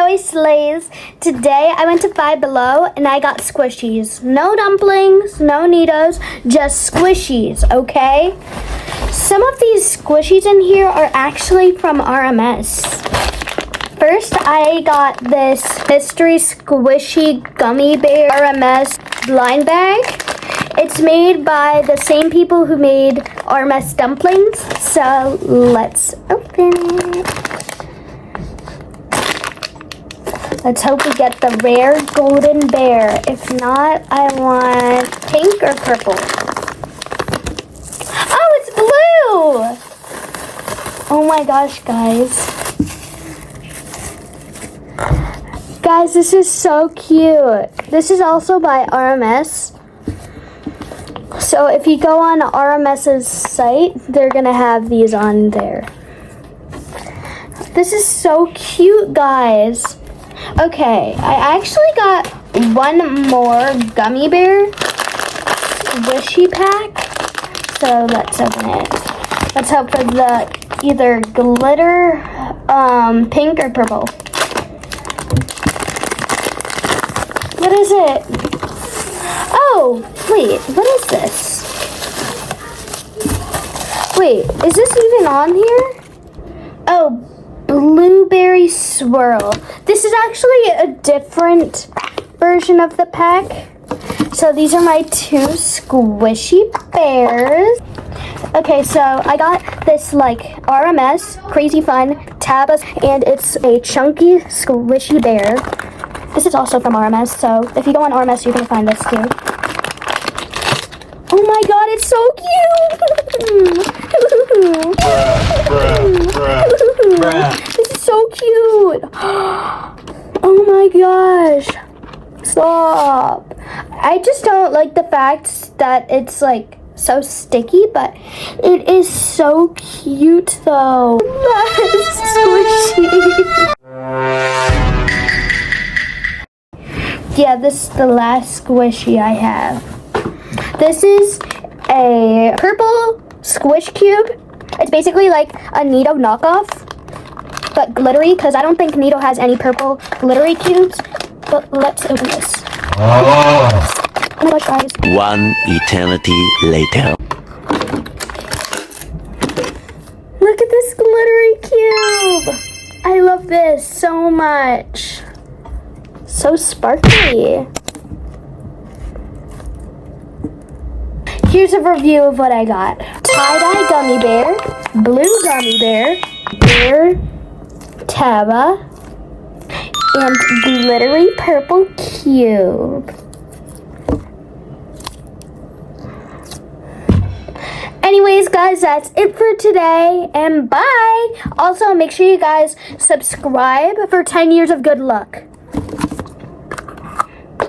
Zoe Slays. Today I went to Five Below and I got squishies. No dumplings, no Neatos, just squishies, okay? Some of these squishies in here are actually from RMS. First, I got this Mystery Squishy Gummy Bear RMS blind bag. It's made by the same people who made RMS dumplings. So let's open it. Let's hope we get the rare golden bear. If not, I want pink or purple. Oh, it's blue! Oh my gosh, guys. Guys, this is so cute. This is also by RMS. So if you go on RMS's site, they're gonna have these on there. This is so cute, guys. Okay, I actually got one more gummy bear squishy pack. So let's open it. Let's hope for the either glitter, pink or purple. What is it? Oh, wait, what is this? Wait, is this even on here? Oh, blueberry swirl. This is actually a different version of the pack. So these are my two squishy bears. Okay, so I got this like RMS Crazy Fun Tabas, and it's a chunky squishy bear. This is also from RMS, so if you go on RMS, you can find this too. Oh my god, it's so cute! This is so cute! Oh my gosh! Stop! I just don't like the fact that it's like so sticky, but it is so cute though. That's squishy. Yeah, this is the last squishy I have. This is a purple squish cube. It's basically like a Neato knockoff, but glittery, because I don't think Neato has any purple glittery cubes. But let's open this. Oh my gosh, guys. One eternity later. Look at this glittery cube. I love this so much. So sparkly. Here's a review of what I got. Tie-dye gummy bear, blue gummy bear, bear Taba, and glittery purple cube. Anyways, guys, that's it for today, and bye! Also, make sure you guys subscribe for 10 years of good luck.